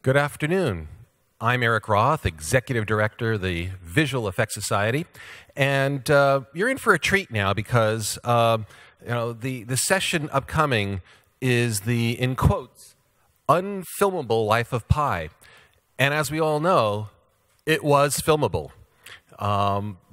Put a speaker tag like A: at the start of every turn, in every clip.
A: Good afternoon. I'm Eric Roth, Executive Director of the Visual Effects Society, and you're in for a treat now because the session upcoming is the, in quotes, Unfilmable Life of Pi. And as we all know, it was filmable.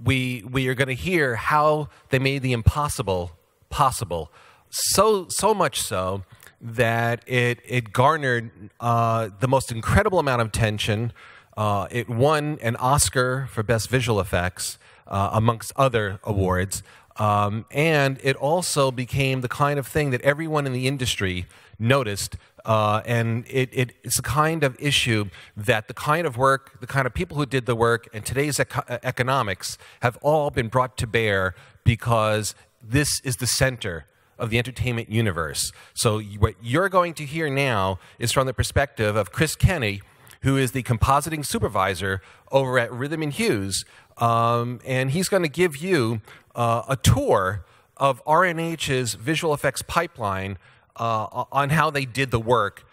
A: We are going to hear how they made the impossible possible. So much so that it garnered the most incredible amount of attention. It won an Oscar for Best Visual Effects, amongst other awards. And it also became the kind of thing that everyone in the industry noticed. And it's a kind of issue that the kind of work, the kind of people who did the work, and today's economics have all been brought to bear because this is the center of the entertainment universe. So what you're going to hear now is from the perspective of Chris Kenny, who is the compositing supervisor over at Rhythm and Hues, and he's going to give you a tour of R&H's visual effects pipeline on how they did the work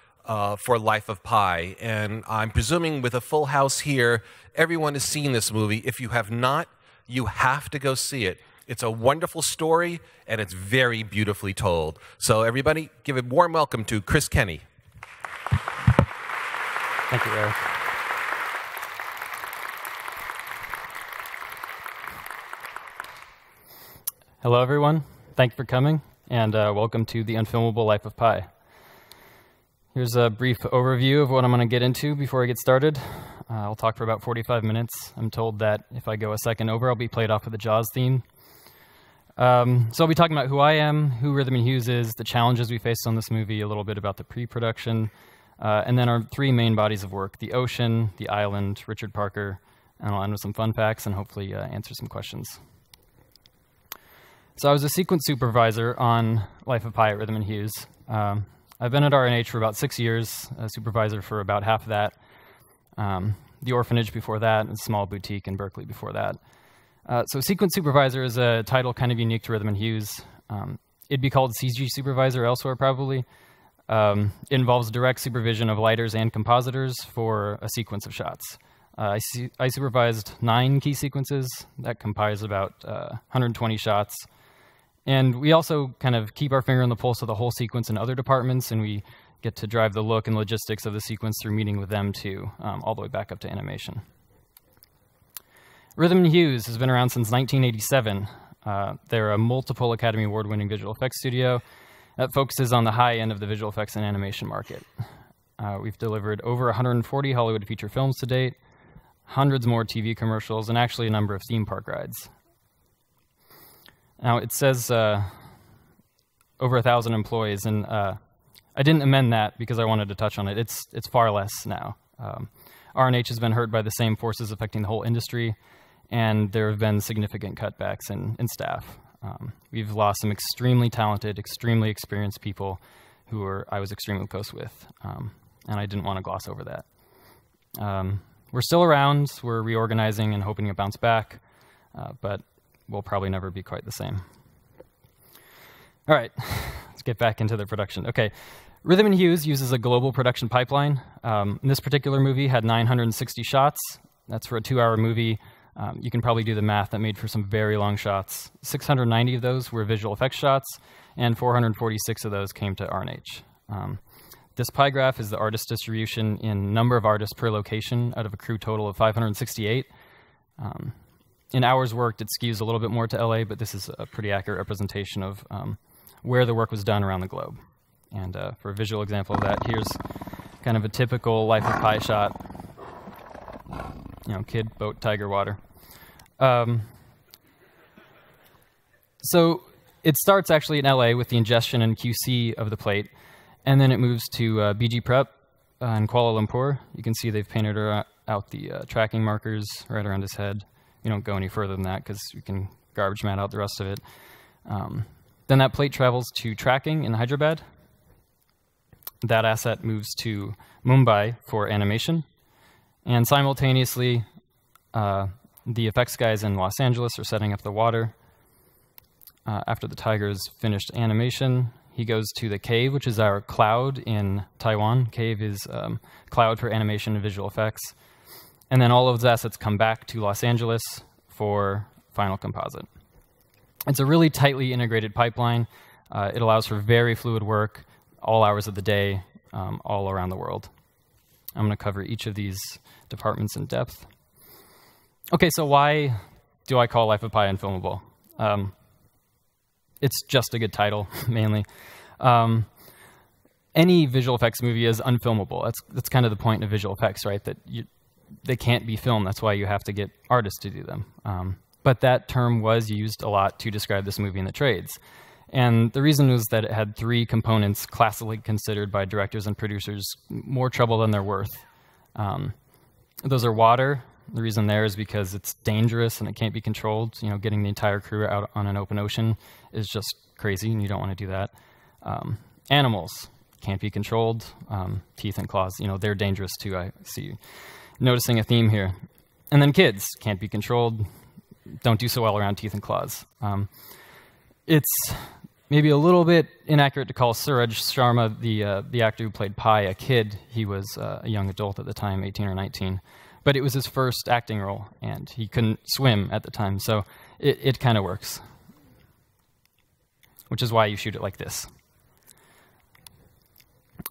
A: for Life of Pi. And I'm presuming with a full house here, everyone has seen this movie. If you have not, you have to go see it. It's a wonderful story, and it's very beautifully told. So everybody, give a warm welcome to Chris Kenny.
B: Thank you, Eric. Hello, everyone. Thank you for coming, and welcome to the Unfilmable Life of Pi. Here's a brief overview of what I'm going to get into before I get started. I'll talk for about 45 minutes. I'm told that if I go a second over, I'll be played off with the Jaws theme. So I'll be talking about who I am, who Rhythm and Hues is, the challenges we faced on this movie, a little bit about the pre-production, and then our three main bodies of work: the ocean, the island, Richard Parker, and I'll end with some fun facts and hopefully answer some questions. So I was a sequence supervisor on Life of Pi at Rhythm and Hues. I've been at R&H for about 6 years, a supervisor for about half of that, the orphanage before that, and a small boutique in Berkeley before that. So sequence supervisor is a title kind of unique to Rhythm and Hues. It'd be called CG supervisor elsewhere probably. It involves direct supervision of lighters and compositors for a sequence of shots. I supervised 9 key sequences that comprise about 120 shots. And we also kind of keep our finger on the pulse of the whole sequence in other departments, and we get to drive the look and logistics of the sequence through meeting with them too, all the way back up to animation. Rhythm and Hues has been around since 1987. They're a multiple Academy Award-winning visual effects studio that focuses on the high end of the visual effects and animation market. We've delivered over 140 Hollywood feature films to date, hundreds more TV commercials, and actually a number of theme park rides. Now, it says over 1,000 employees, and I didn't amend that because I wanted to touch on it. It's far less now. R&H has been hurt by the same forces affecting the whole industry, and there have been significant cutbacks in staff. We've lost some extremely talented, extremely experienced people who I was extremely close with, and I didn't want to gloss over that. We're still around. We're reorganizing and hoping to bounce back, but we'll probably never be quite the same. All right, let's get back into the production. Okay, Rhythm and Hues uses a global production pipeline. This particular movie had 960 shots. That's for a 2-hour movie. You can probably do the math. That made for some very long shots. 690 of those were visual effects shots, and 446 of those came to R&H. This pie graph is the artist distribution in number of artists per location out of a crew total of 568. In hours worked, it skews a little bit more to LA, but this is a pretty accurate representation of where the work was done around the globe. And for a visual example of that, here's kind of a typical Life of Pi shot. You know, kid, boat, tiger, water. So it starts actually in LA with the ingestion and QC of the plate, and then it moves to BG Prep in Kuala Lumpur. You can see they've painted out the tracking markers right around his head. You don't go any further than that because you can garbage mat out the rest of it. Then that plate travels to tracking in Hyderabad. That asset moves to Mumbai for animation. And simultaneously, the effects guys in Los Angeles are setting up the water. After the tigers finished animation, he goes to the Cave, which is our cloud in Taiwan. Cave is cloud for animation and visual effects. And then all of those assets come back to Los Angeles for final composite. It's a really tightly integrated pipeline. It allows for very fluid work, all hours of the day, all around the world. I'm going to cover each of these departments in depth. Okay, so why do I call Life of Pi Unfilmable? It's just a good title, mainly. Any visual effects movie is unfilmable. That's kind of the point of visual effects, right? That they can't be filmed. That's why you have to get artists to do them. But that term was used a lot to describe this movie in the trades. And the reason was that it had three components classically considered by directors and producers more trouble than they're worth. Those are water. The reason there is because it's dangerous and it can't be controlled. You know, getting the entire crew out on an open ocean is just crazy, and you don't want to do that. Animals can't be controlled. Teeth and claws, you know, they're dangerous too. I see you noticing a theme here. And then kids can't be controlled. Don't do so well around teeth and claws. It's maybe a little bit inaccurate to call Suraj Sharma, the actor who played Pi, a kid. He was a young adult at the time, 18 or 19. But it was his first acting role, and he couldn't swim at the time, so it kind of works. Which is why you shoot it like this.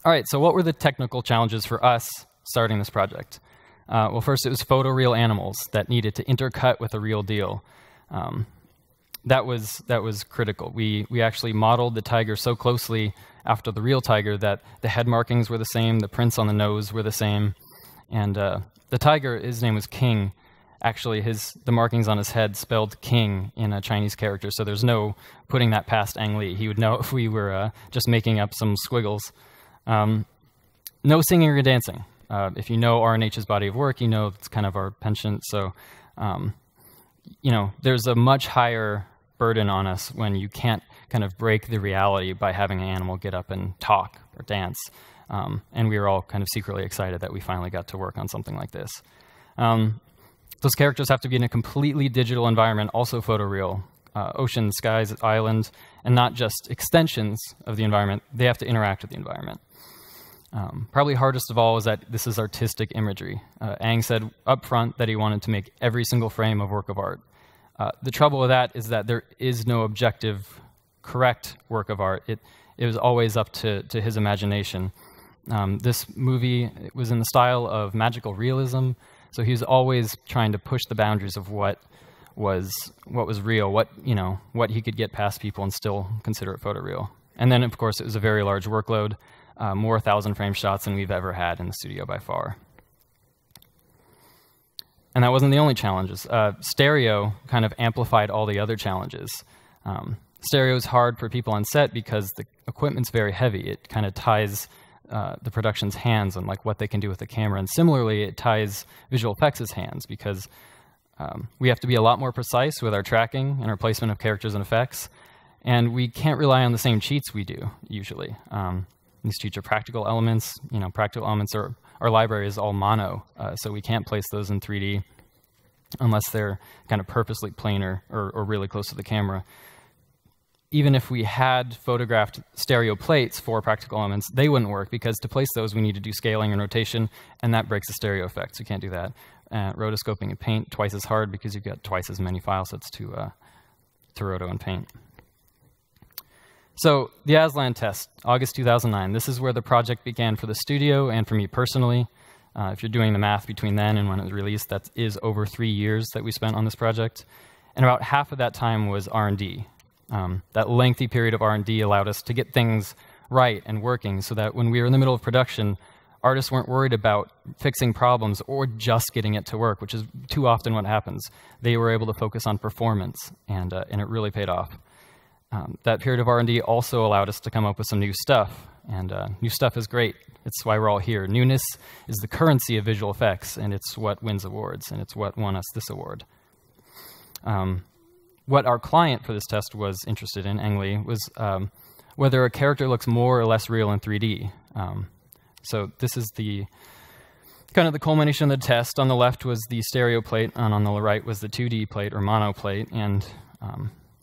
B: All right, so what were the technical challenges for us starting this project? Well, first it was photoreal animals that needed to intercut with a real deal. That was critical. We actually modeled the tiger so closely after the real tiger that the head markings were the same, the prints on the nose were the same, and the tiger, his name was King. Actually, the markings on his head spelled King in a Chinese character, so there's no putting that past Ang Lee. He would know if we were just making up some squiggles. No singing or dancing. If you know R&H's body of work, you know it's kind of our penchant. So, you know, there's a much higher burden on us when you can't kind of break the reality by having an animal get up and talk or dance. And we were all kind of secretly excited that we finally got to work on something like this. Those characters have to be in a completely digital environment, also photoreal. Ocean, skies, island, and not just extensions of the environment. They have to interact with the environment. Probably hardest of all is that this is artistic imagery. Ang said up front that he wanted to make every single frame of work of art. The trouble with that is that there is no objective, correct work of art. It was always up to his imagination. This movie was in the style of magical realism, so he was always trying to push the boundaries of what was real, what he could get past people and still consider it photoreal. And then, of course, it was a very large workload, more 1,000 frame shots than we've ever had in the studio by far. And that wasn't the only challenges. Stereo kind of amplified all the other challenges. Stereo is hard for people on set because the equipment's very heavy. It kind of ties the production's hands on like what they can do with the camera. And similarly, it ties visual effects' hands because we have to be a lot more precise with our tracking and our placement of characters and effects. And we can't rely on the same cheats we do, usually. These cheats are practical elements. You know, practical elements are, our library is all mono, so we can't place those in 3D unless they're kind of purposely planar or really close to the camera. Even if we had photographed stereo plates for practical elements, they wouldn't work because to place those, we need to do scaling and rotation, and that breaks the stereo effect, so you can't do that. Rotoscoping and paint, twice as hard because you've got twice as many file sets to roto and paint. So the Aslan test, August 2009. This is where the project began for the studio and for me personally. If you're doing the math between then and when it was released, that is over 3 years that we spent on this project. And about half of that time was R&D. That lengthy period of R&D allowed us to get things right and working so that when we were in the middle of production, artists weren't worried about fixing problems or just getting it to work, which is too often what happens. They were able to focus on performance, and it really paid off. That period of R&D also allowed us to come up with some new stuff, and new stuff is great. It's why we're all here. Newness is the currency of visual effects, and it's what wins awards, and it's what won us this award. What our client for this test was interested in, Ang Lee, was whether a character looks more or less real in 3D. So this is the kind of the culmination of the test. On the left was the stereo plate, and on the right was the 2D plate or mono plate, and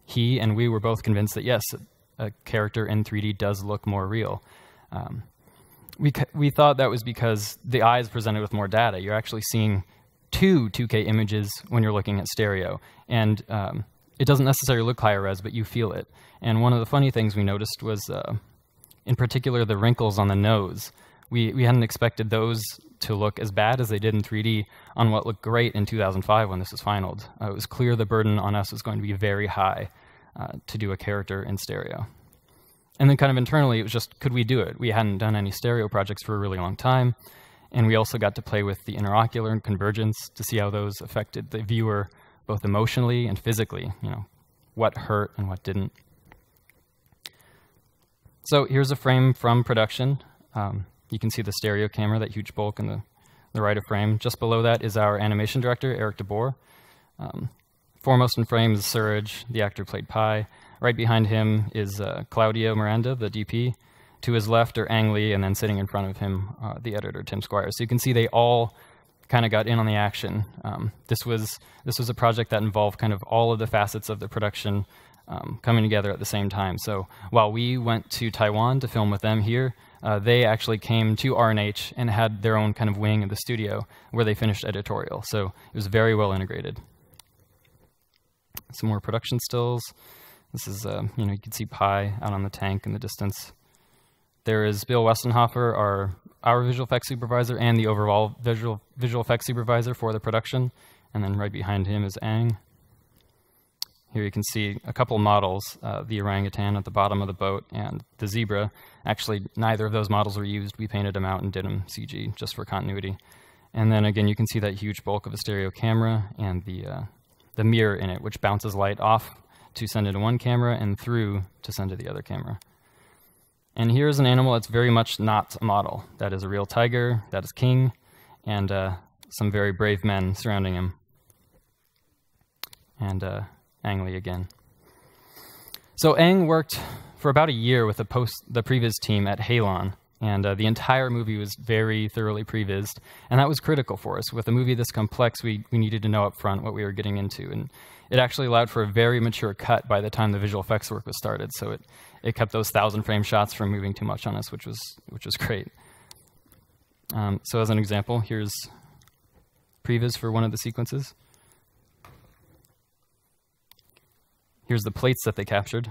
B: he and we were both convinced that yes, a character in 3D does look more real. We thought that was because the eye is presented with more data. You're actually seeing two 2K images when you're looking at stereo. And it doesn't necessarily look higher res, but you feel it. And one of the funny things we noticed was, in particular, the wrinkles on the nose. We hadn't expected those to look as bad as they did in 3D on what looked great in 2005 when this was finaled. It was clear the burden on us was going to be very high to do a character in stereo. And then kind of internally, it was just, could we do it? We hadn't done any stereo projects for a really long time. And we also got to play with the interocular and convergence to see how those affected the viewer both emotionally and physically, you know, what hurt and what didn't. So here's a frame from production. You can see the stereo camera, that huge bulk in the right of frame. Just below that is our animation director, Eric DeBoer. Foremost in frame is Surge, the actor played Pi. Right behind him is Claudio Miranda, the DP. To his left are Ang Lee, and then sitting in front of him, the editor, Tim Squires. So you can see they all kind of got in on the action. This was a project that involved kind of all of the facets of the production coming together at the same time. So while we went to Taiwan to film with them here, they actually came to R&H and had their own kind of wing of the studio where they finished editorial. So it was very well integrated. Some more production stills. This is, you know, you can see Pi out on the tank in the distance. There is Bill Westenhofer, our visual effects supervisor and the overall visual effects supervisor for the production. And then right behind him is Ang. Here you can see a couple models, the orangutan at the bottom of the boat and the zebra. Actually, neither of those models were used. We painted them out and did them CG just for continuity. And then again, you can see that huge bulk of a stereo camera and the mirror in it, which bounces light off to send it to one camera and through to send to the other camera. And here's an animal that's very much not a model. That is a real tiger, that is King, and some very brave men surrounding him. And Ang Lee again. So Ang worked for about a year with the previs team at Halon, and the entire movie was very thoroughly prevised, and that was critical for us. With a movie this complex, we needed to know up front what we were getting into, and it actually allowed for a very mature cut by the time the visual effects work was started, so it kept those 1,000-frame shots from moving too much on us, which was great. So as an example, here's previs for one of the sequences. Here's the plates that they captured.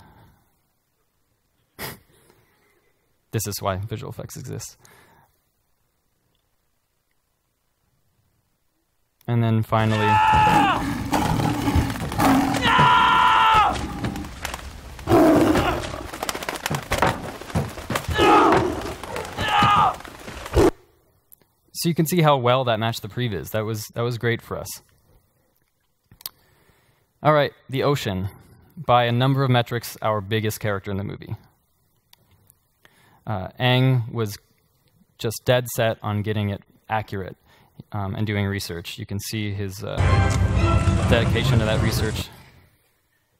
B: This is why visual effects exists. And then finally, so you can see how well that matched the previs. That was great for us. All right, the ocean. By a number of metrics, our biggest character in the movie. Ang was just dead set on getting it accurate and doing research. You can see his dedication to that research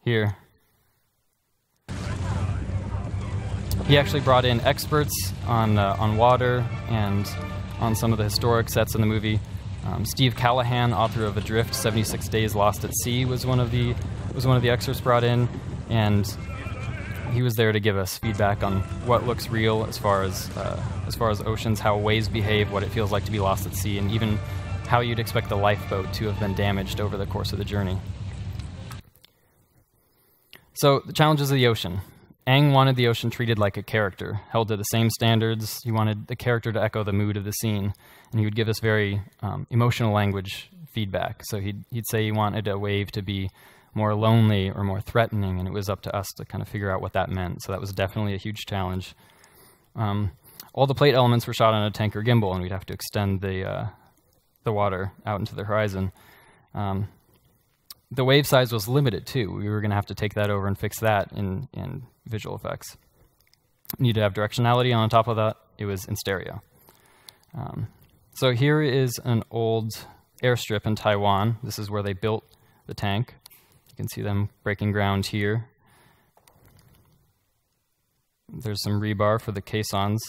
B: here. He actually brought in experts on water and on some of the historic sets in the movie. Steve Callahan, author of Adrift, 76 Days Lost at Sea, was one of the experts brought in, and he was there to give us feedback on what looks real as far as oceans, how waves behave, what it feels like to be lost at sea, and even how you'd expect the lifeboat to have been damaged over the course of the journey. So the challenges of the ocean. Ang wanted the ocean treated like a character, held to the same standards. He wanted the character to echo the mood of the scene, and he would give us very emotional language feedback. So he'd say he wanted a wave to be more lonely or more threatening, and it was up to us to kind of figure out what that meant. So that was definitely a huge challenge. All the plate elements were shot on a tanker gimbal, and we'd have to extend the water out into the horizon. The wave size was limited too. We were going to have to take that over and fix that in visual effects. We needed to have directionality on top of that. It was in stereo. So here is an old airstrip in Taiwan. This is where they built the tank. You can see them breaking ground here. There's some rebar for the caissons.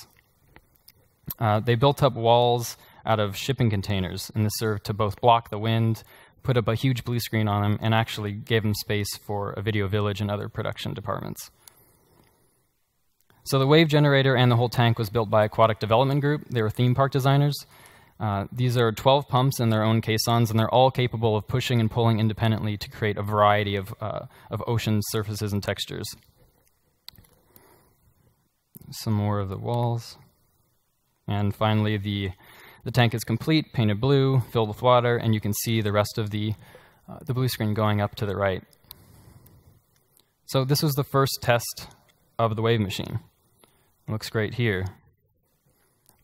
B: They built up walls out of shipping containers, and this served to both block the wind, put up a huge blue screen on them, and actually gave them space for a video village and other production departments. So the wave generator and the whole tank was built by Aquatic Development Group. They were theme park designers. These are 12 pumps in their own caissons, and they're all capable of pushing and pulling independently to create a variety of ocean surfaces and textures. Some more of the walls. And finally, the tank is complete, painted blue, filled with water, and you can see the rest of the blue screen going up to the right. So this was the first test of the wave machine. It looks great here.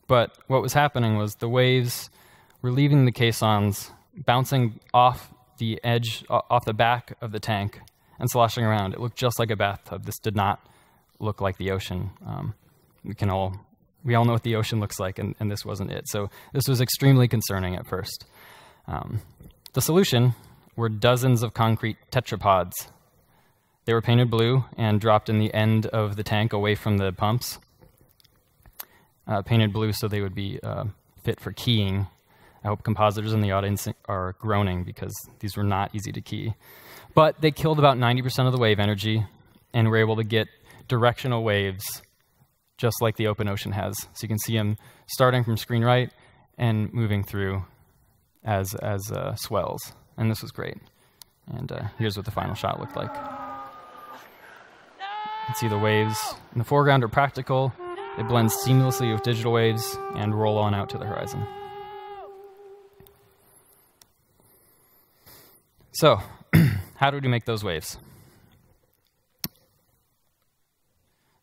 B: But what was happening was the waves were leaving the caissons, bouncing off the edge, off the back of the tank, and sloshing around. It looked just like a bathtub. This did not look like the ocean. We all know what the ocean looks like, and this wasn't it. So this was extremely concerning at first. The solution were dozens of concrete tetrapods. They were painted blue and dropped in the end of the tank away from the pumps. Painted blue so they would be fit for keying. I hope compositors in the audience are groaning because these were not easy to key. But they killed about 90% of the wave energy and were able to get directional waves just like the open ocean has. So you can see them starting from screen right and moving through as swells. And this was great. And here's what the final shot looked like. You can see the waves in the foreground are practical. They blend seamlessly with digital waves and roll on out to the horizon. So, how did we make those waves?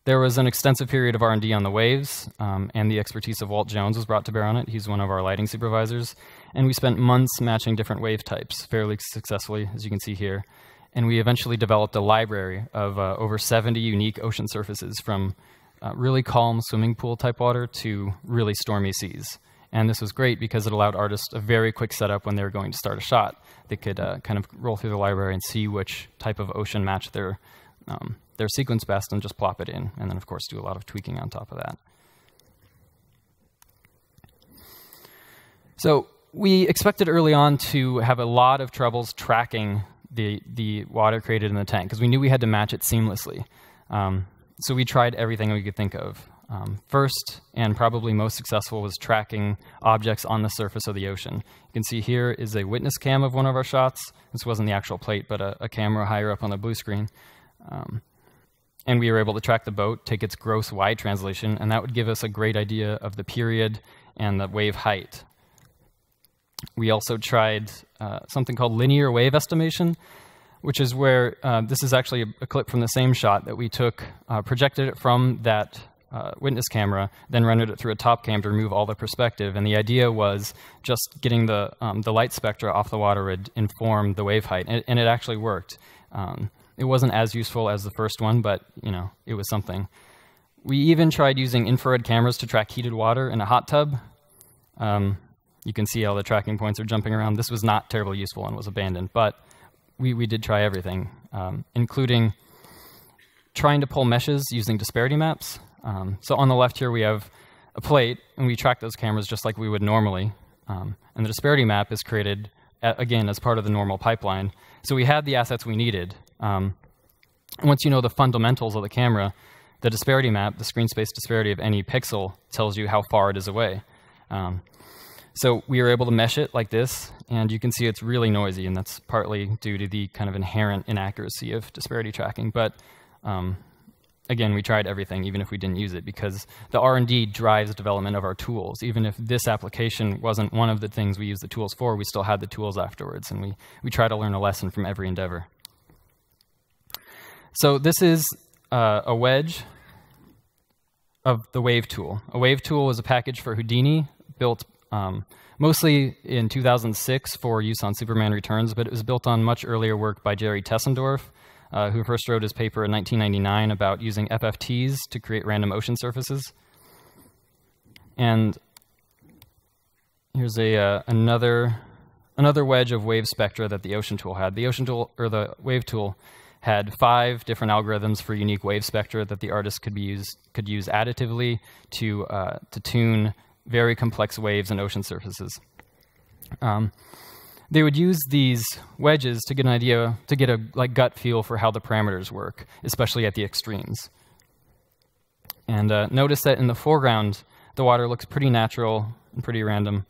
B: There was an extensive period of R&D on the waves, and the expertise of Walt Jones was brought to bear on it. He's one of our lighting supervisors. And we spent months matching different wave types fairly successfully, as you can see here. And we eventually developed a library of over 70 unique ocean surfaces from really calm swimming pool type water to really stormy seas. And this was great because it allowed artists a very quick setup when they were going to start a shot. They could kind of roll through the library and see which type of ocean matched their sequence best and just plop it in. And then, of course, do a lot of tweaking on top of that. So we expected early on to have a lot of troubles tracking the water created in the tank because we knew we had to match it seamlessly. So we tried everything we could think of. First, and probably most successful, was tracking objects on the surface of the ocean. You can see here is a witness cam of one of our shots. This wasn't the actual plate, but a camera higher up on the blue screen. And we were able to track the boat, take its gross wide translation, and that would give us a great idea of the period and the wave height. We also tried something called linear wave estimation, which is where this is actually a clip from the same shot that we took, projected it from that witness camera, then rendered it through a top cam to remove all the perspective. And the idea was just getting the light spectra off the water would inform the wave height, and it actually worked. It wasn't as useful as the first one, but it was something. We even tried using infrared cameras to track heated water in a hot tub. You can see how the tracking points are jumping around. This was not terribly useful and was abandoned, but we did try everything, including trying to pull meshes using disparity maps. So on the left here, we have a plate, and we track those cameras just like we would normally. And the disparity map is created, again, as part of the normal pipeline. So we had the assets we needed. Once you know the fundamentals of the camera, the disparity map, the screen space disparity of any pixel, tells you how far it is away. So we were able to mesh it like this, and you can see it's really noisy, and that's partly due to the kind of inherent inaccuracy of disparity tracking. But again, we tried everything, even if we didn't use it, because the R&D drives development of our tools. Even if this application wasn't one of the things we used the tools for, we still had the tools afterwards, and we try to learn a lesson from every endeavor. So this is a wedge of the wave tool. A wave tool was a package for Houdini, built mostly in 2006 for use on Superman Returns, but it was built on much earlier work by Jerry Tessendorf, who first wrote his paper in 1999 about using FFTs to create random ocean surfaces. And here's another wedge of wave spectra that the ocean tool had. The ocean tool, or the wave tool, had 5 different algorithms for unique wave spectra that the artist could use additively to tune very complex waves and ocean surfaces. They would use these wedges to get an idea, to get a gut feel for how the parameters work, especially at the extremes. And notice that in the foreground, the water looks pretty natural and pretty random.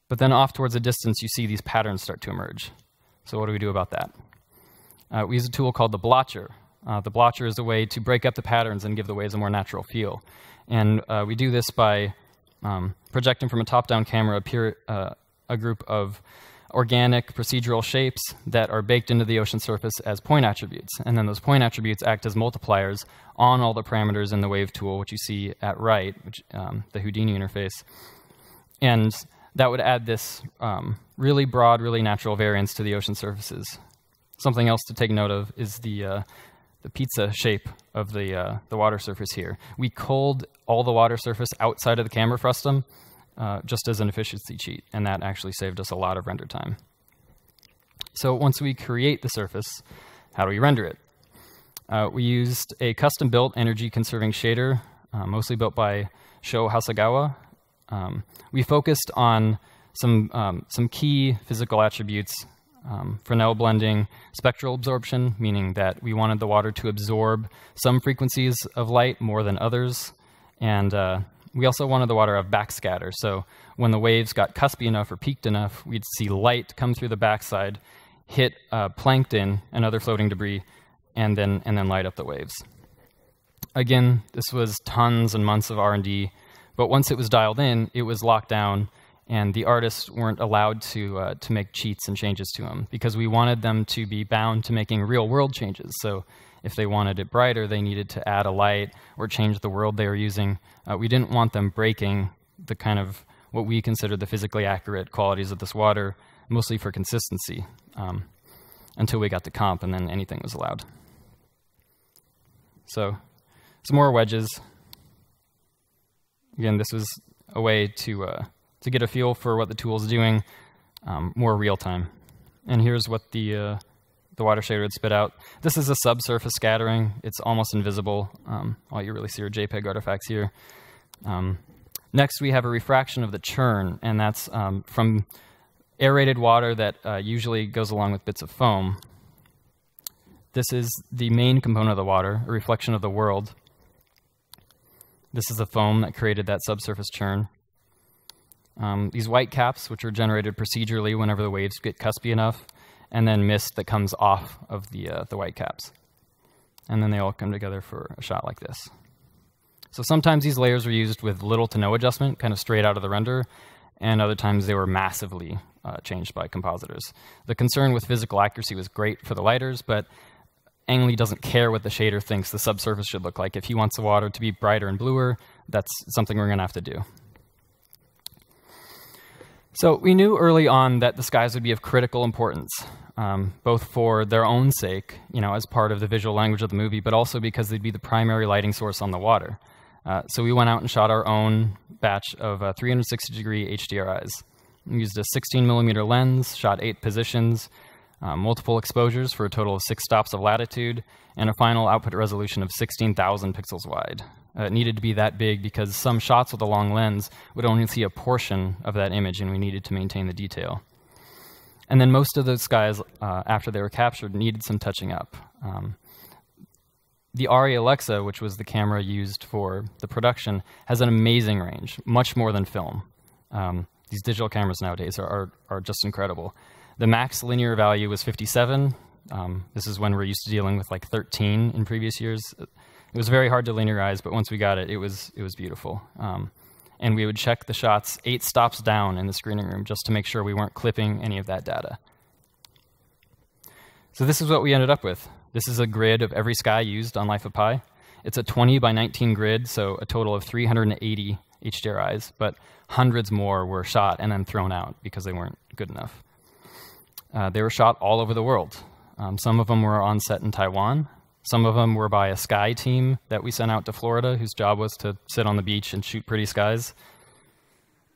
B: But then off towards the distance, you see these patterns start to emerge. So what do we do about that? We use a tool called the blotcher. The blotcher is a way to break up the patterns and give the waves a more natural feel. And we do this by projecting from a top-down camera a group of organic procedural shapes that are baked into the ocean surface as point attributes. And then those point attributes act as multipliers on all the parameters in the wave tool, which you see at right, the Houdini interface. And that would add this really broad, really natural variance to the ocean surfaces. Something else to take note of is the pizza shape of the water surface here. We culled all the water surface outside of the camera frustum just as an efficiency cheat, and that actually saved us a lot of render time. So once we create the surface, how do we render it? We used a custom-built energy-conserving shader, mostly built by Sho Hasegawa. We focused on some key physical attributes: Fresnel blending, spectral absorption, meaning that we wanted the water to absorb some frequencies of light more than others, and we also wanted the water to have backscatter. So when the waves got cuspy enough or peaked enough, we'd see light come through the backside, hit plankton and other floating debris, and then light up the waves. Again, this was tons and months of R&D, but once it was dialed in, it was locked down, and the artists weren't allowed to make cheats and changes to them because we wanted them to be bound to making real-world changes. So if they wanted it brighter, they needed to add a light or change the world they were using. We didn't want them breaking the kind of what we considered the physically accurate qualities of this water, mostly for consistency, until we got to comp, and then anything was allowed. So some more wedges. Again, this was a way to get a feel for what the tool is doing more real time. And here's what the water shader would spit out. This is a subsurface scattering. It's almost invisible. All you really see are JPEG artifacts here. Next, we have a refraction of the churn, and that's from aerated water that usually goes along with bits of foam. This is the main component of the water, a reflection of the world. This is the foam that created that subsurface churn. These white caps, which are generated procedurally whenever the waves get cuspy enough, and then mist that comes off of the white caps. And then they all come together for a shot like this. So sometimes these layers were used with little to no adjustment, kind of straight out of the render, and other times they were massively changed by compositors. The concern with physical accuracy was great for the lighters, but Ang Lee doesn't care what the shader thinks the subsurface should look like. If he wants the water to be brighter and bluer, that's something we're going to have to do. So we knew early on that the skies would be of critical importance, both for their own sake, as part of the visual language of the movie, but also because they'd be the primary lighting source on the water. So we went out and shot our own batch of 360-degree HDRIs. We used a 16mm lens, shot 8 positions, multiple exposures for a total of 6 stops of latitude, and a final output resolution of 16,000 pixels wide. It needed to be that big because some shots with a long lens would only see a portion of that image, and we needed to maintain the detail. And then most of those skies, after they were captured, needed some touching up. The Arri Alexa, which was the camera used for the production, has an amazing range, much more than film. These digital cameras nowadays are just incredible. The max linear value was 57. This is when we're used to dealing with like 13 in previous years. It was very hard to linearize, but once we got it, it was beautiful. And we would check the shots 8 stops down in the screening room just to make sure we weren't clipping any of that data. So this is what we ended up with. This is a grid of every sky used on Life of Pi. It's a 20 by 19 grid, so a total of 380 HDRIs, but hundreds more were shot and then thrown out because they weren't good enough. They were shot all over the world. Some of them were on set in Taiwan. Some of them were by a sky team that we sent out to Florida, whose job was to sit on the beach and shoot pretty skies.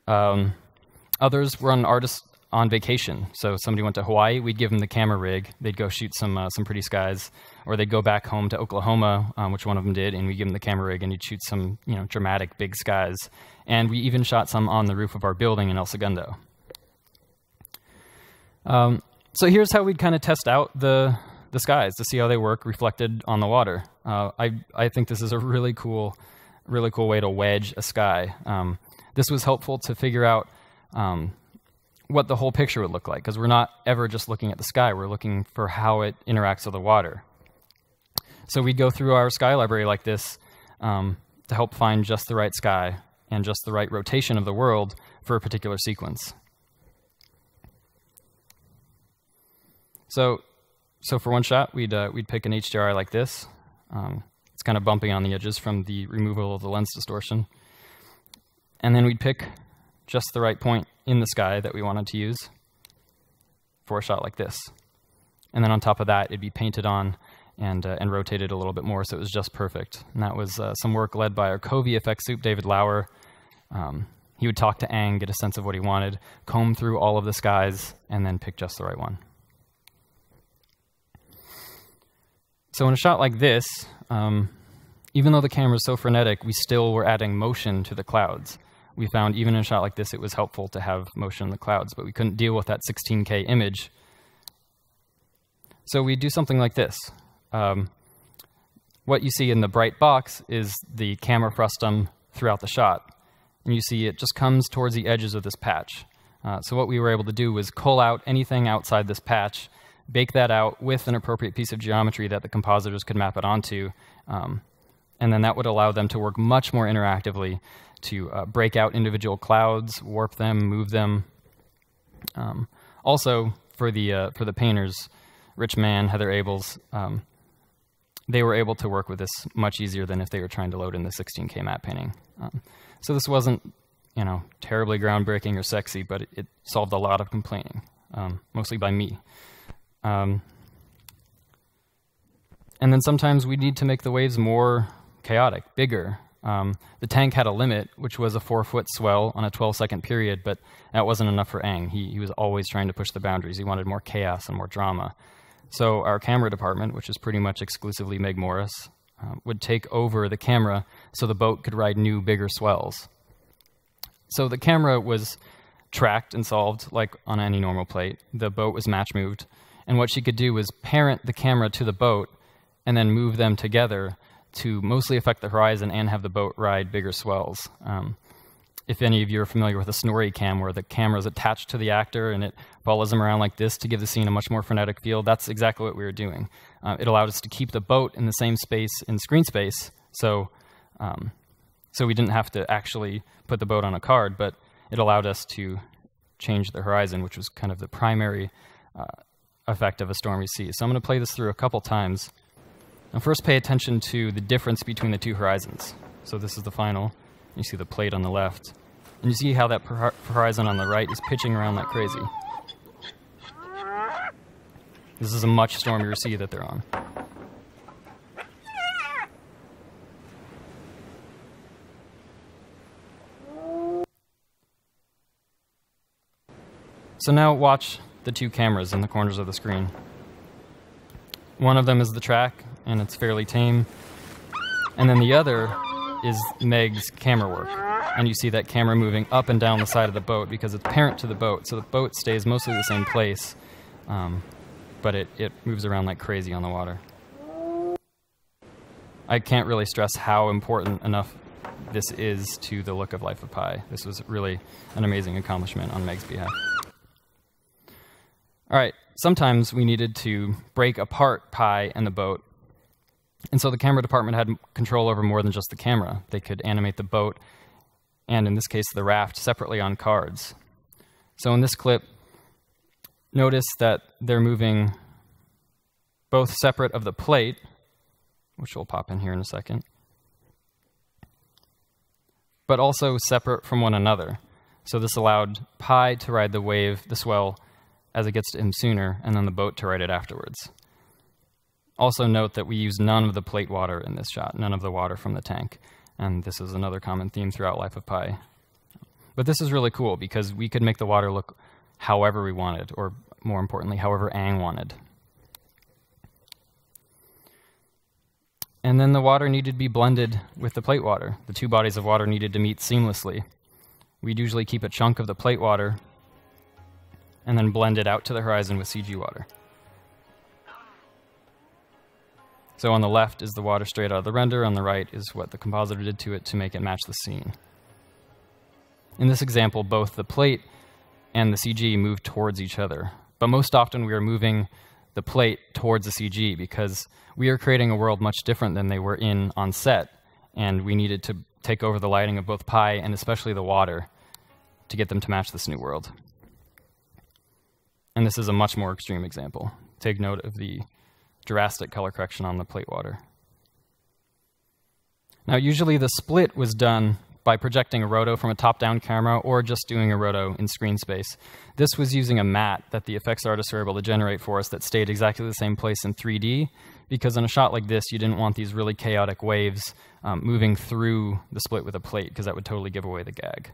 B: Others were artists on vacation. So somebody went to Hawaii, we'd give them the camera rig, they'd go shoot some pretty skies, or they'd go back home to Oklahoma, which one of them did, and we'd give them the camera rig and he'd shoot some dramatic big skies. And we even shot some on the roof of our building in El Segundo. So here's how we'd kind of test out the skies to see how they work reflected on the water. I think this is a really cool way to wedge a sky. This was helpful to figure out what the whole picture would look like, because we're not ever just looking at the sky. We're looking for how it interacts with the water. So we'd go through our sky library like this to help find just the right sky and just the right rotation of the world for a particular sequence. So for one shot, we'd pick an HDRI like this. It's kind of bumpy on the edges from the removal of the lens distortion. And then we'd pick just the right point in the sky that we wanted to use for a shot like this. And then on top of that, it'd be painted on and rotated a little bit more, so it was just perfect. And that was some work led by our co-VFX soup, David Lauer. He would talk to Ang, get a sense of what he wanted, comb through all of the skies, and then pick just the right one. So in a shot like this, even though the camera is so frenetic, we still were adding motion to the clouds. We found even in a shot like this, it was helpful to have motion in the clouds, but we couldn't deal with that 16K image. So we do something like this. What you see in the bright box is the camera frustum throughout the shot. And you see it just comes towards the edges of this patch. So what we were able to do was cull out anything outside this patch, bake that out with an appropriate piece of geometry that the compositors could map it onto, and then that would allow them to work much more interactively to break out individual clouds, warp them, move them. Also, for the painters, Rich Mann, Heather Abels, they were able to work with this much easier than if they were trying to load in the 16K matte painting. So this wasn't, terribly groundbreaking or sexy, but it solved a lot of complaining, mostly by me. And then sometimes we need to make the waves more chaotic, bigger. The tank had a limit, which was a 4-foot swell on a 12-second period, but that wasn't enough for Ang. He was always trying to push the boundaries. He wanted more chaos and more drama. So our camera department, which is pretty much exclusively Meg Morris, would take over the camera so the boat could ride new, bigger swells. So the camera was tracked and solved like on any normal plate. The boat was match moved. And what she could do was parent the camera to the boat and then move them together to mostly affect the horizon and have the boat ride bigger swells. If any of you are familiar with a snorri cam, where the camera is attached to the actor and it follows them around like this to give the scene a much more frenetic feel, that's exactly what we were doing. It allowed us to keep the boat in the same space in screen space, so we didn't have to actually put the boat on a card, but it allowed us to change the horizon, which was kind of the primary effect of a stormy sea. So I'm going to play this through a couple times. Now first pay attention to the difference between the two horizons. So this is the final. You see the plate on the left. And you see how that horizon on the right is pitching around like crazy. This is a much stormier sea that they're on. So now watch the two cameras in the corners of the screen. One of them is the track, and it's fairly tame. And then the other is Meg's camera work. And you see that camera moving up and down the side of the boat because it's parent to the boat. So the boat stays mostly the same place, but it moves around like crazy on the water. I can't really stress how important enough this is to the look of Life of Pi. This was really an amazing accomplishment on Meg's behalf. All right, sometimes we needed to break apart Pi and the boat. And so the camera department had control over more than just the camera. They could animate the boat, and in this case, the raft, separately on cards. So in this clip, notice that they're moving both separate of the plate, which will pop in here in a second, but also separate from one another. So this allowed Pi to ride the wave, the swell, as it gets to him sooner, and then the boat to ride it afterwards. Also note that we use none of the plate water in this shot, none of the water from the tank. And this is another common theme throughout Life of Pi. But this is really cool because we could make the water look however we wanted, or more importantly, however Ang wanted. And then the water needed to be blended with the plate water. The two bodies of water needed to meet seamlessly. We'd usually keep a chunk of the plate water and then blend it out to the horizon with CG water. So on the left is the water straight out of the render, on the right is what the compositor did to it to make it match the scene. In this example, both the plate and the CG move towards each other. But most often we are moving the plate towards the CG because we are creating a world much different than they were in on set, and we needed to take over the lighting of both Pi and especially the water to get them to match this new world. And this is a much more extreme example. Take note of the drastic color correction on the plate water. Now, usually the split was done by projecting a roto from a top-down camera or just doing a roto in screen space. This was using a matte that the effects artists were able to generate for us that stayed exactly the same place in 3D, because in a shot like this, you didn't want these really chaotic waves moving through the split with a plate, because that would totally give away the gag.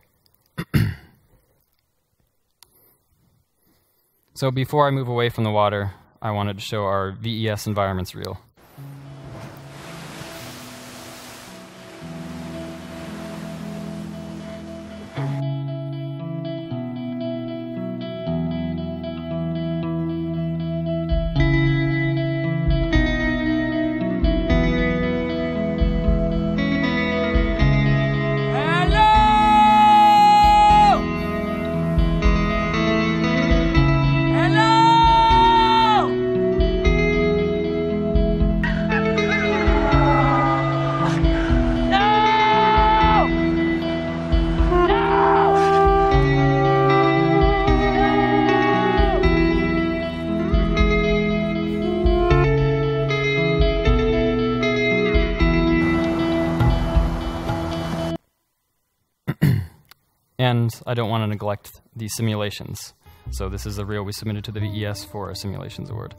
B: So before I move away from the water, I wanted to show our VES environments reel. And I don't want to neglect the simulations. So this is a reel we submitted to the VES for a simulations award.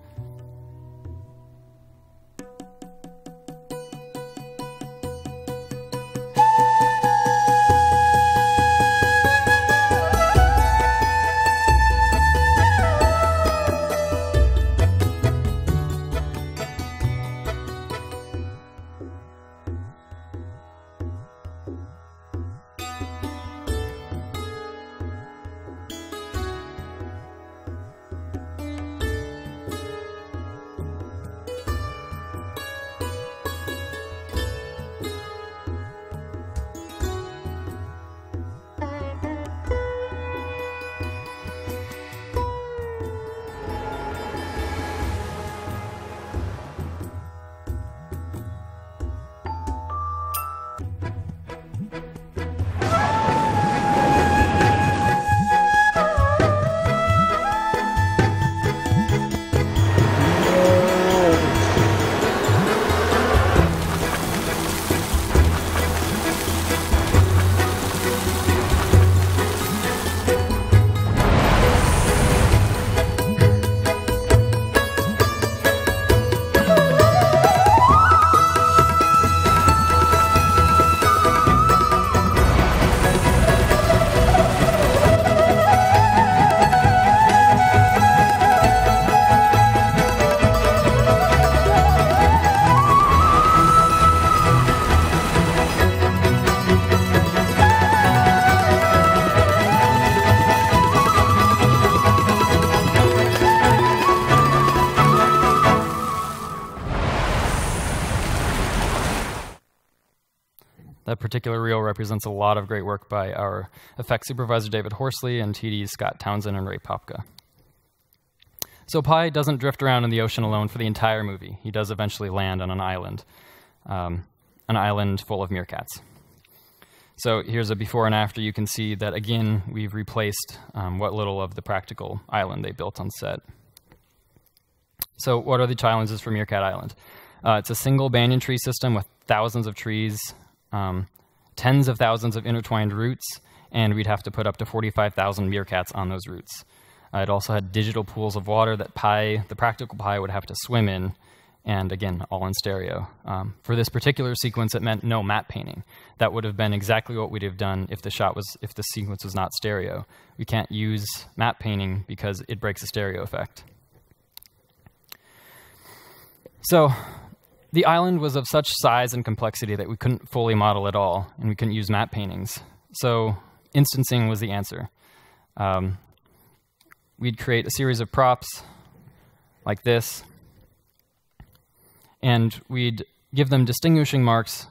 B: That particular reel represents a lot of great work by our effects supervisor, David Horsley, and TDs Scott Townsend and Ray Popka. So Pi doesn't drift around in the ocean alone for the entire movie. He does eventually land on an island full of meerkats. So here's a before and after. You can see that, again, we've replaced what little of the practical island they built on set. So what are the challenges for Meerkat Island? It's a single banyan tree system with thousands of trees, tens of thousands of intertwined roots, and we'd have to put up to 45,000 meerkats on those roots. It also had digital pools of water that the practical Pi would have to swim in, and again, all in stereo. For this particular sequence, it meant no matte painting. That would have been exactly what we'd have done if the sequence was not stereo. We can't use matte painting because it breaks the stereo effect. So the island was of such size and complexity that we couldn't fully model it all, and we couldn't use matte paintings. So instancing was the answer. We'd create a series of props like this, And we'd give them distinguishing marks,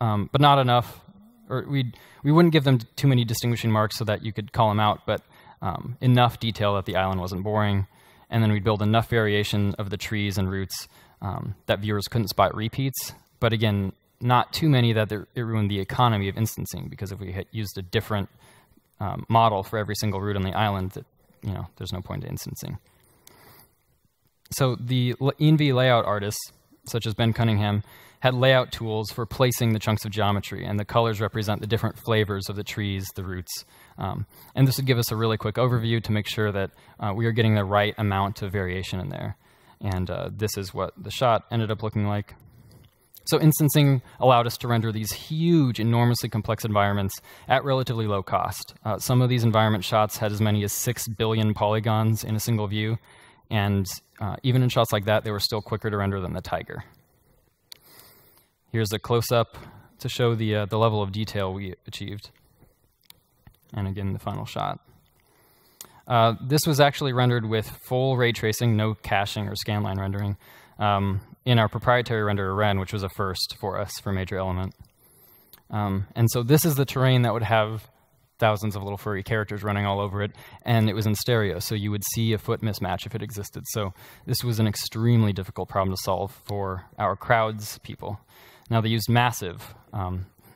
B: but not enough. Or we wouldn't give them too many distinguishing marks so that you could call them out, but enough detail that the island wasn't boring. And then we'd build enough variation of the trees and roots that viewers couldn't spot repeats. But again, not too many that it ruined the economy of instancing, because if we had used a different model for every single root on the island, there's no point to instancing. So the ENV layout artists, such as Ben Cunningham, had layout tools for placing the chunks of geometry, and the colors represent the different flavors of the trees, the roots. And this would give us a really quick overview to make sure that we are getting the right amount of variation in there. And this is what the shot ended up looking like. So instancing allowed us to render these huge, enormously complex environments at relatively low cost. Some of these environment shots had as many as 6 billion polygons in a single view, and even in shots like that, they were still quicker to render than the tiger. Here's a close-up to show the level of detail we achieved. And again, the final shot. This was actually rendered with full ray tracing, no caching or scanline rendering, in our proprietary renderer Ren, which was a first for us for Major Element. And so this is the terrain that would have thousands of little furry characters running all over it, and it was in stereo, so you would see a foot mismatch if it existed. So this was an extremely difficult problem to solve for our crowds people. Now they used Massive.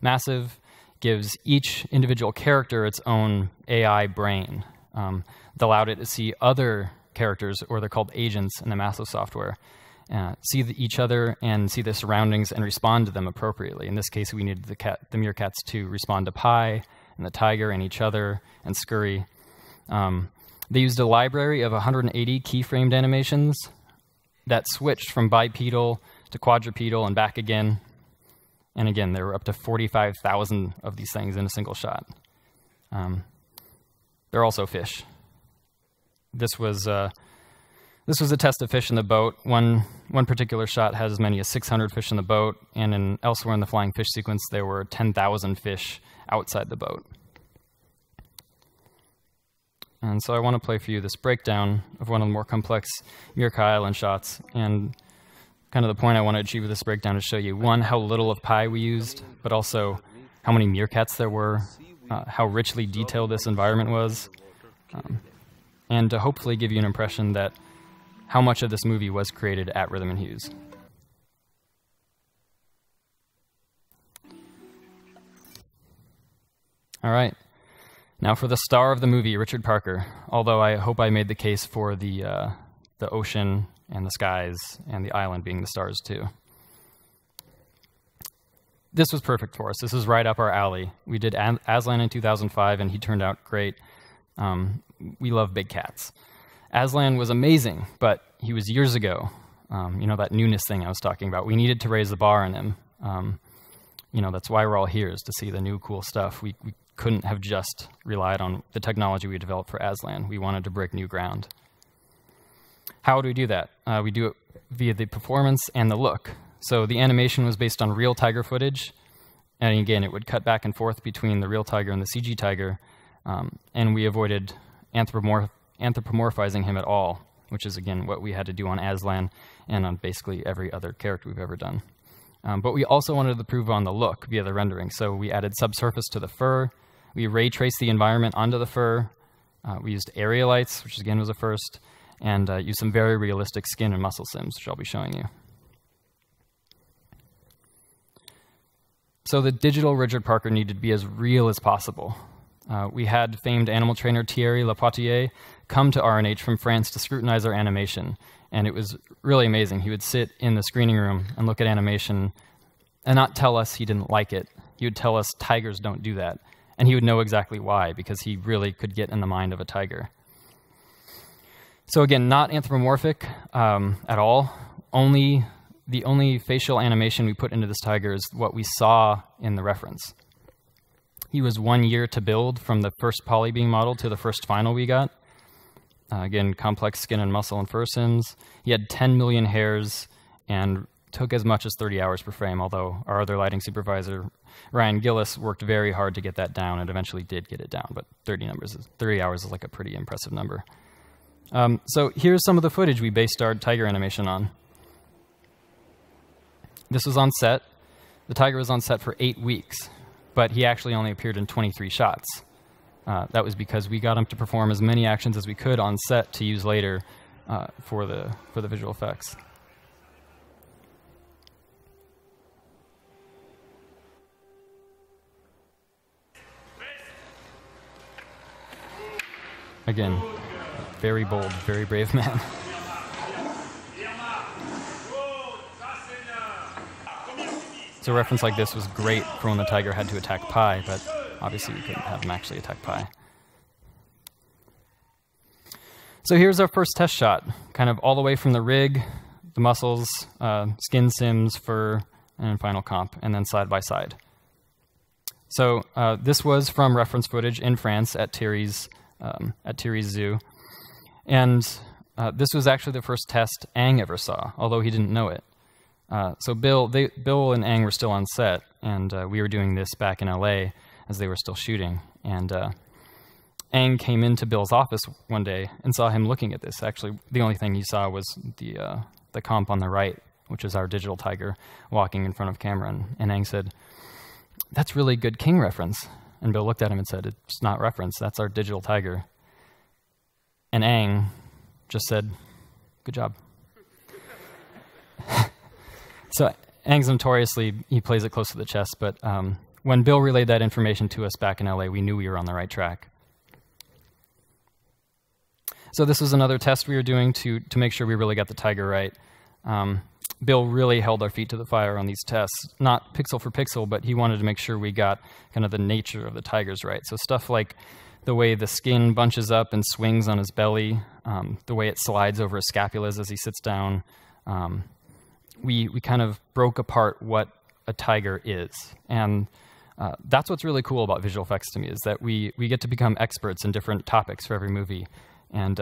B: Massive gives each individual character its own AI brain. That allowed it to see other characters, or they're called agents in the Massive software, see each other and see the surroundings and respond to them appropriately. In this case, we needed the meerkats to respond to Pi, and the tiger, and each other, and Scurry. They used a library of 180 keyframed animations that switched from bipedal to quadrupedal and back again. And again, there were up to 45,000 of these things in a single shot. They're also fish. This was a test of fish in the boat. One particular shot has as many as 600 fish in the boat, and elsewhere in the flying fish sequence, there were 10,000 fish outside the boat. And so I want to play for you this breakdown of one of the more complex Mirka Island shots. And kind of the point I want to achieve with this breakdown is show you, one, how little of Pi we used, but also how many meerkats there were, how richly detailed this environment was, and to hopefully give you an impression that how much of this movie was created at Rhythm and Hues. All right, now for the star of the movie, Richard Parker, although I hope I made the case for the ocean and the skies and the island being the stars too. This was perfect for us. This is right up our alley. We did Aslan in 2005, and he turned out great. We love big cats. Aslan was amazing, but he was years ago. That newness thing I was talking about. We needed to raise the bar on him. That's why we're all here, is to see the new cool stuff. We couldn't have just relied on the technology we developed for Aslan. We wanted to break new ground. How do we do that? We do it via the performance and the look. So the animation was based on real tiger footage. And again, it would cut back and forth between the real tiger and the CG tiger. And we avoided anthropomorphizing him at all, which is, again, what we had to do on Aslan and on basically every other character we've ever done. But we also wanted to prove on the look via the rendering. So we added subsurface to the fur. We ray traced the environment onto the fur. We used area lights, which again was a first, and used some very realistic skin and muscle sims, which I'll be showing you. So the digital Richard Parker needed to be as real as possible. We had famed animal trainer Thierry Lapoitier come to RNH from France to scrutinize our animation, and it was really amazing. He would sit in the screening room and look at animation and not tell us he didn't like it. He would tell us tigers don't do that, and he would know exactly why, because he really could get in the mind of a tiger. So again, not anthropomorphic at all. The only facial animation we put into this tiger is what we saw in the reference. He was 1 year to build from the first poly being modeled to the first final we got. Again, complex skin and muscle and fur sims. He had 10 million hairs and took as much as 30 hours per frame, although our other lighting supervisor, Ryan Gillis, worked very hard to get that down and eventually did get it down, but 30 hours is like a pretty impressive number. So here's some of the footage we based our tiger animation on. This was on set. The tiger was on set for 8 weeks, but he actually only appeared in 23 shots. That was because we got him to perform as many actions as we could on set to use later for the visual effects. Again, very bold, very brave man. So a reference like this was great for when the tiger had to attack Pi, but obviously we couldn't have him actually attack Pi. So here's our first test shot, kind of all the way from the rig, the muscles, skin sims, fur, and final comp, and then side by side. So this was from reference footage in France at Thierry's zoo. And this was actually the first test Ang ever saw, although he didn't know it. So Bill and Ang were still on set, and we were doing this back in LA as they were still shooting. And Ang came into Bill's office one day and saw him looking at this. Actually, the only thing he saw was the comp on the right, which is our digital tiger walking in front of camera. And Ang said, "That's really good King reference." And Bill looked at him and said, "It's not reference, that's our digital tiger." And Ang just said, "Good job." So Ang's notoriously, he plays it close to the chest, but when Bill relayed that information to us back in LA, we knew we were on the right track. So this was another test we were doing to make sure we really got the tiger right. Bill really held our feet to the fire on these tests, not pixel for pixel, but he wanted to make sure we got kind of the nature of the tigers right. So stuff like the way the skin bunches up and swings on his belly, the way it slides over his scapulas as he sits down. We kind of broke apart what a tiger is. And that's what's really cool about visual effects to me, is that we get to become experts in different topics for every movie. And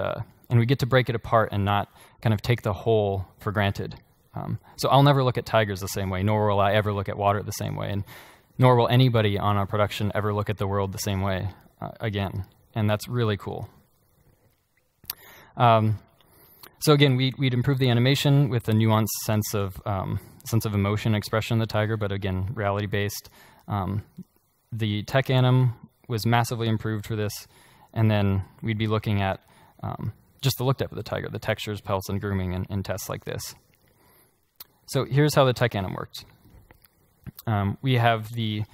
B: we get to break it apart and not kind of take the whole for granted. So I'll never look at tigers the same way, nor will I ever look at water the same way, and nor will anybody on our production ever look at the world the same way again. And that's really cool. So again, we'd improve the animation with a nuanced sense of emotion and expression in the tiger, but again, reality-based. The tech anim was massively improved for this, and then we'd be looking at just the look depth of the tiger, the textures, pelts, and grooming in tests like this. So here's how the tech anim worked. We have the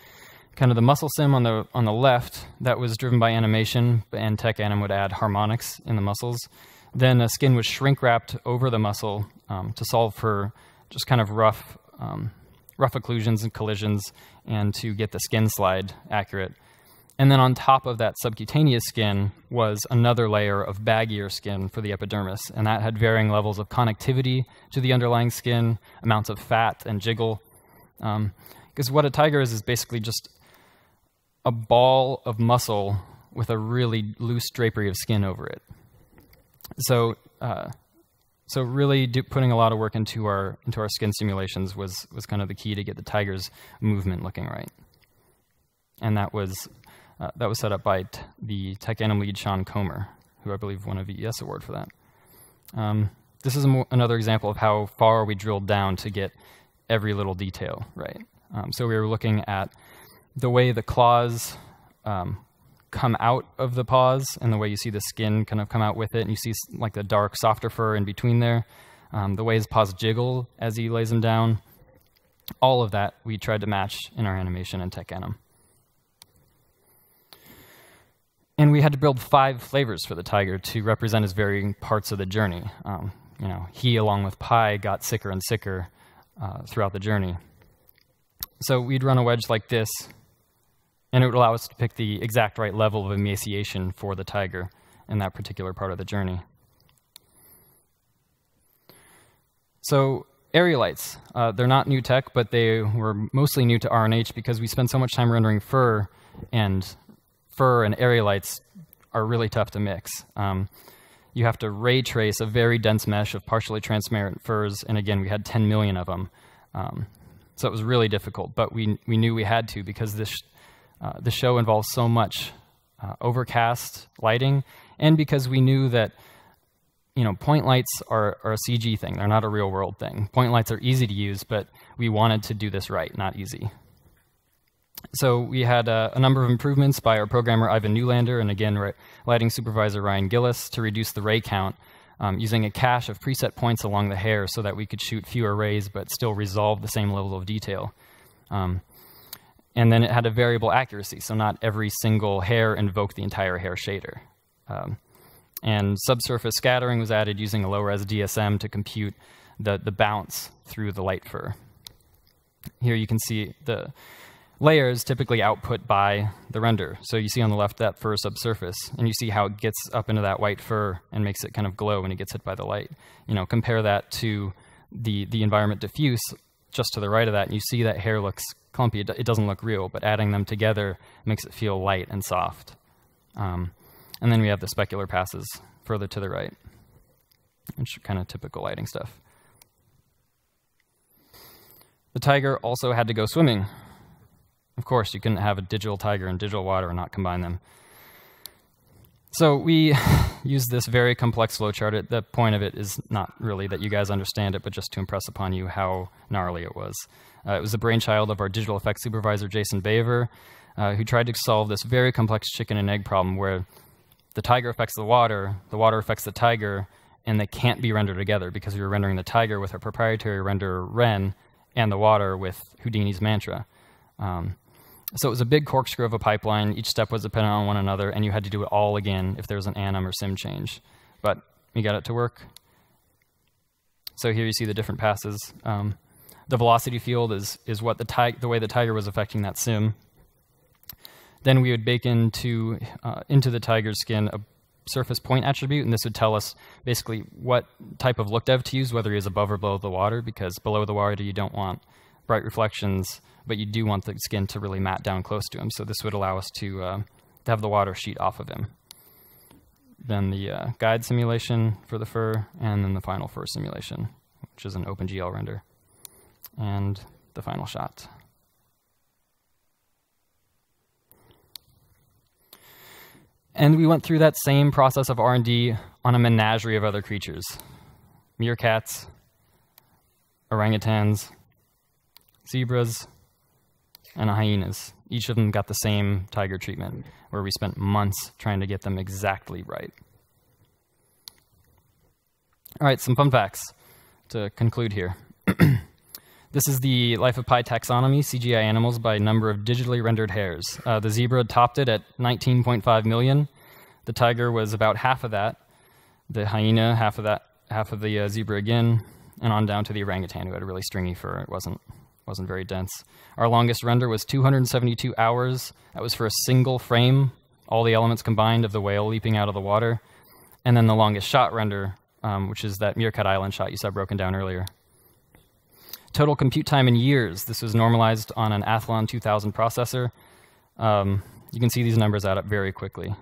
B: kind of the muscle sim on the left that was driven by animation, and tech anim would add harmonics in the muscles. Then a skin was shrink wrapped over the muscle to solve for just kind of rough occlusions and collisions, and to get the skin slide accurate. And then on top of that subcutaneous skin was another layer of baggier skin for the epidermis, and that had varying levels of connectivity to the underlying skin, amounts of fat and jiggle. Because what a tiger is basically just a ball of muscle with a really loose drapery of skin over it. So really putting a lot of work into our skin simulations was kind of the key to get the tiger's movement looking right. And that was set up by the tech anim lead Sean Comer, who I believe won a VES award for that. This is another example of how far we drilled down to get every little detail right. So we were looking at the way the claws come out of the paws, and the way you see the skin kind of come out with it, and you see like the dark, softer fur in between there, the way his paws jiggle as he lays them down. All of that we tried to match in our animation and tech anim. And we had to build 5 flavors for the tiger to represent his varying parts of the journey. He, along with Pi, got sicker and sicker throughout the journey. So we'd run a wedge like this, and it would allow us to pick the exact right level of emaciation for the tiger in that particular part of the journey. So aerialites, they're not new tech, but they were mostly new to R&H because we spend so much time rendering fur and aerialites are really tough to mix. You have to ray trace a very dense mesh of partially transparent furs, and again, we had 10 million of them. So it was really difficult, but we knew we had to, because the show involves so much overcast lighting, and because we knew that point lights are a CG thing. They're not a real world thing. Point lights are easy to use, but we wanted to do this right, not easy. So we had a number of improvements by our programmer Ivan Newlander and again lighting supervisor Ryan Gillis to reduce the ray count using a cache of preset points along the hair so that we could shoot fewer rays but still resolve the same level of detail. And then it had a variable accuracy, so not every single hair invoked the entire hair shader. And subsurface scattering was added using a low-res DSM to compute the bounce through the light fur. Here you can see the layers typically output by the render. So you see on the left that fur subsurface, and you see how it gets up into that white fur and makes it kind of glow when it gets hit by the light. Compare that to the environment diffuse just to the right of that, and you see that hair looks clumpy. It doesn't look real, but adding them together makes it feel light and soft. And then we have the specular passes further to the right, which are kind of typical lighting stuff. The tiger also had to go swimming. Of course, you couldn't have a digital tiger in digital water and not combine them. So we used this very complex flowchart. The point of it is not really that you guys understand it, but just to impress upon you how gnarly it was. It was the brainchild of our digital effects supervisor, Jason Baver, who tried to solve this very complex chicken and egg problem where the tiger affects the water affects the tiger, and they can't be rendered together because we were rendering the tiger with our proprietary renderer, Ren, and the water with Houdini's Mantra. So it was a big corkscrew of a pipeline. Each step was dependent on one another, and you had to do it all again if there was an anim or sim change. But we got it to work. So here you see the different passes. The velocity field is what the way the tiger was affecting that sim. Then we would bake into the tiger's skin a surface point attribute, and this would tell us basically what type of look dev to use, whether he is above or below the water, because below the water you don't want bright reflections, but you do want the skin to really matte down close to him. So this would allow us to have the water sheet off of him. Then the guide simulation for the fur, and then the final fur simulation, which is an OpenGL render, and the final shot. And we went through that same process of R&D on a menagerie of other creatures. Meerkats, orangutans, zebras, and hyenas. Each of them got the same tiger treatment, where we spent months trying to get them exactly right. All right, some fun facts to conclude here. This is the Life of Pi taxonomy, CGI animals by number of digitally rendered hairs. The zebra topped it at 19.5 million. The tiger was about half of that. The hyena, half of the zebra again, and on down to the orangutan, who had a really stringy fur. It wasn't very dense. Our longest render was 272 hours. That was for a single frame, all the elements combined of the whale leaping out of the water. And then the longest shot render, which is that Meerkat Island shot you saw broken down earlier. Total compute time in years. This was normalized on an Athlon 2000 processor. You can see these numbers add up very quickly.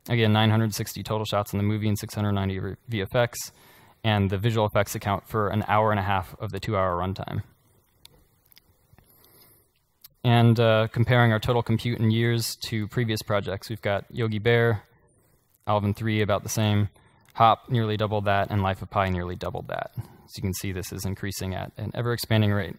B: Again, 960 total shots in the movie and 690 VFX. And the visual effects account for an hour and a half of the 2-hour runtime. And comparing our total compute in years to previous projects, we've got Yogi Bear, Alvin 3 about the same, Hop nearly doubled that, and Life of Pi nearly doubled that. So you can see this is increasing at an ever-expanding rate.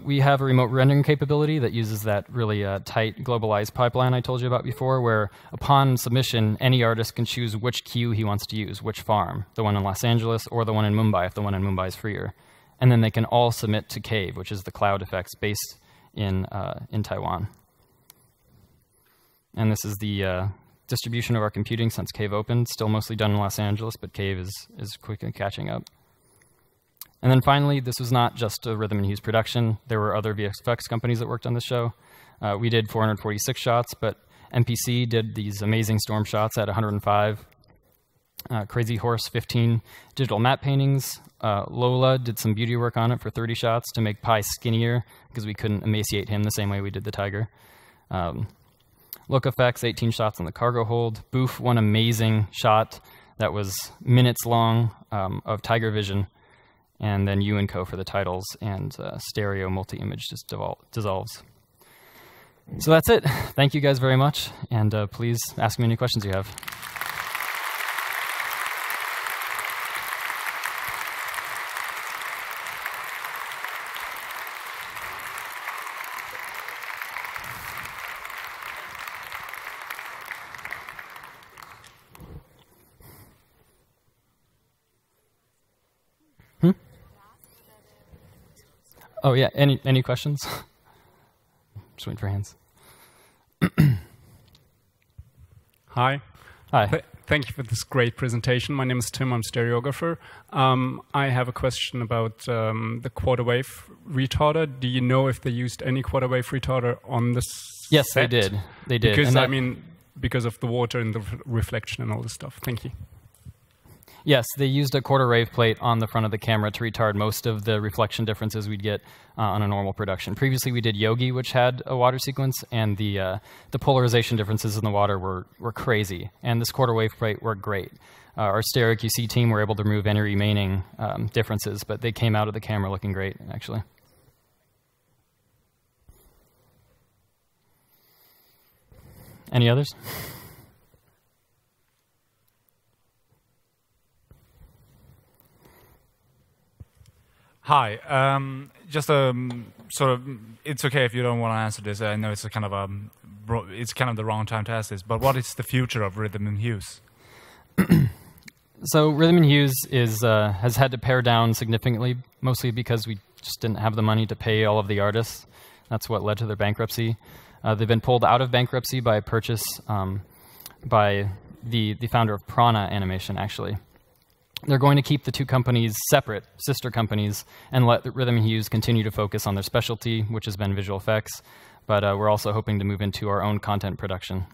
B: We have a remote rendering capability that uses that really tight globalized pipeline I told you about before, where upon submission, any artist can choose which queue he wants to use, which farm, the one in Los Angeles or the one in Mumbai, if the one in Mumbai is freer. And then they can all submit to Cave, which is the cloud effects based in Taiwan. And this is the distribution of our computing since Cave opened. Still mostly done in Los Angeles, but Cave is quickly catching up. And then finally, this was not just a Rhythm and Hues production. There were other VFX companies that worked on the show. We did 446 shots, but NPC did these amazing storm shots at 105. Crazy Horse, 15 digital matte paintings. Lola did some beauty work on it for 30 shots to make Pi skinnier because we couldn't emaciate him the same way we did the tiger. Look Effects, 18 shots on the cargo hold. Boof, one amazing shot that was minutes long of tiger vision. And then You & Co for the titles, and stereo multi-image just dissolves. So that's it. Thank you guys very much, and please ask me any questions you have. Oh yeah, any questions? Just waiting for hands.
C: Hi.
B: Hi.
C: Thank you for this great presentation. My name is Tim. I'm stereographer. I have a question about the quarter wave retarder. Do you know if they used any quarter wave retarder on this
B: Yes,
C: set?
B: they did. They did.
C: Because, I mean, because of the water and the reflection and all this stuff. Thank you.
B: Yes, they used a quarter wave plate on the front of the camera to retard most of the reflection differences we'd get on a normal production. Previously, we did Yogi, which had a water sequence, and the polarization differences in the water were crazy. And this quarter wave plate worked great. Our stereo QC team were able to remove any remaining differences, but they came out of the camera looking great, actually. Any others?
D: Hi. Just sort of. It's okay if you don't want to answer this. I know it's a kind of it's kind of the wrong time to ask this. But what is the future of rhythm and hues?
B: So rhythm and hues has had to pare down significantly, mostly because we just didn't have the money to pay all of the artists. That's what led to their bankruptcy. They've been pulled out of bankruptcy by a purchase by the founder of Prana Animation, actually. They're going to keep the two companies separate, sister companies, and let Rhythm and Hues continue to focus on their specialty, which has been visual effects. But we're also hoping to move into our own content production.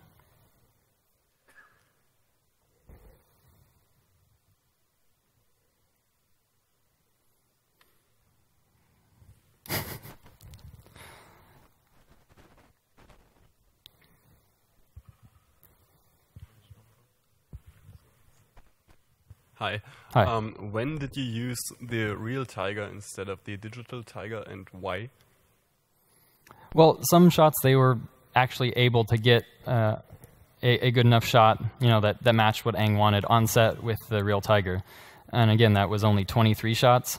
E: Hi.
B: Hi.
E: When did you use the real tiger instead of the digital tiger, and why?
B: Well, some shots they were actually able to get a good enough shot, that matched what Aang wanted on set with the real tiger. And again, that was only 23 shots.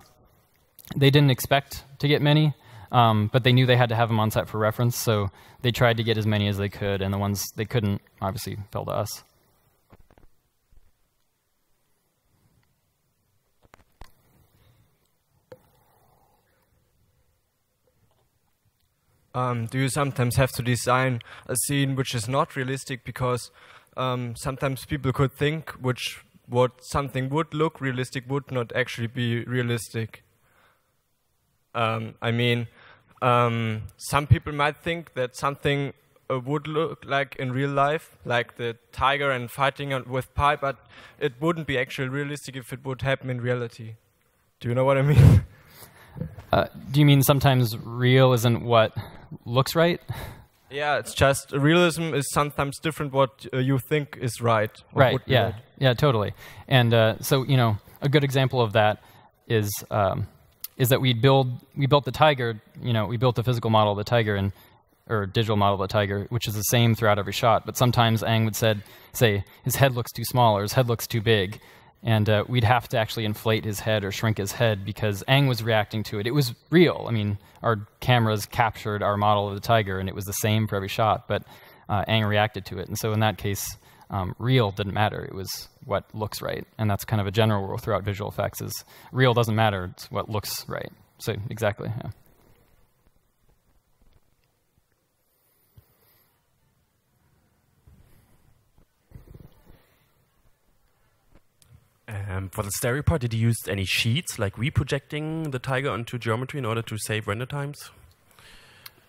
B: They didn't expect to get many, but they knew they had to have them on set for reference, so they tried to get as many as they could, and the ones they couldn't obviously fell to us.
F: Do you sometimes have to design a scene which is not realistic because sometimes people could think what something would look realistic would not actually be realistic? I mean, some people might think that something would look like in real life, like the tiger and fighting with Pi, but it wouldn't be actually realistic if it would happen in reality. Do you know what I mean?
B: Do you mean sometimes real isn't what looks right?
F: Yeah, it's just realism is sometimes different what you think is right.
B: Right, yeah. Yeah, totally. And so, a good example of that is that we built the tiger, we built the physical model of the tiger or digital model of the tiger, which is the same throughout every shot. But sometimes Aang would say his head looks too small or his head looks too big. And we'd have to actually inflate his head or shrink his head because Aang was reacting to it. It was real. I mean, our cameras captured our model of the tiger, and it was the same for every shot, but Aang reacted to it. And so in that case, real didn't matter. It was what looks right. And that's kind of a general rule throughout visual effects is real doesn't matter. It's what looks right. So exactly, yeah.
G: For the stereo part, did you use any sheets, like reprojecting the tiger onto geometry in order to save render times?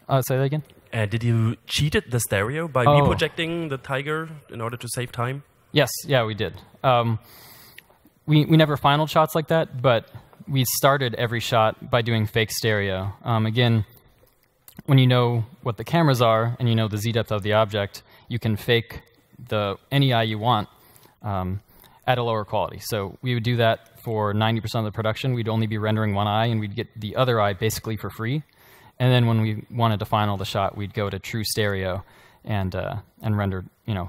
B: Say that again?
G: Did you cheated the stereo by reprojecting the tiger in order to save time?
B: Yes, yeah, we did. We never final shots like that, but we started every shot by doing fake stereo. Again, when you know what the cameras are and you know the z-depth of the object, you can fake any eye you want at a lower quality. So we would do that for 90% of the production. We'd only be rendering one eye, and we'd get the other eye basically for free. And then when we wanted to final the shot, we'd go to true stereo and render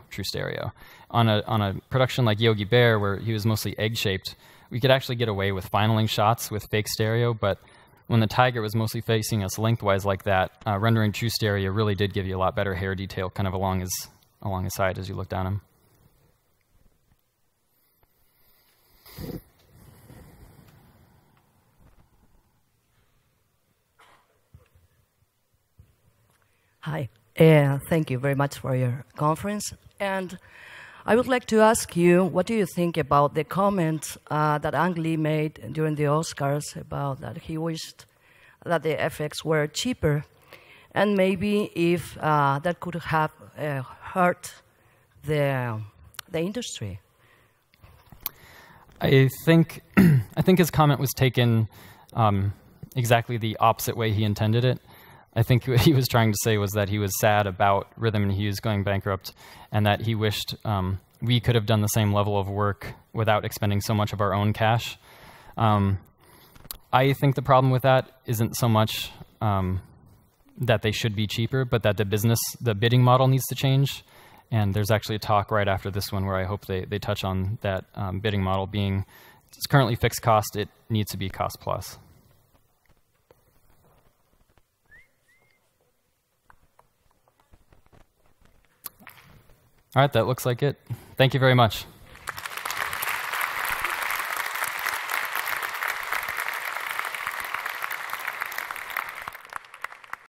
B: true stereo. On a production like Yogi Bear, where he was mostly egg-shaped, we could actually get away with finaling shots with fake stereo, but when the tiger was mostly facing us lengthwise like that, rendering true stereo really did give you a lot better hair detail kind of along his side as you look down him.
H: Hi. Thank you very much for your conference. And I would like to ask you, what do you think about the comment that Ang Lee made during the Oscars about that he wished that the FX were cheaper, and maybe if that could have hurt the industry?
B: I think his comment was taken exactly the opposite way he intended it. I think what he was trying to say was that he was sad about Rhythm and Hughes going bankrupt, and that he wished we could have done the same level of work without expending so much of our own cash. I think the problem with that isn't so much that they should be cheaper, but that the bidding model needs to change. And there's actually a talk right after this one where I hope they touch on that bidding model being, it's currently fixed cost, it needs to be cost plus. All right, that looks like it. Thank you very much.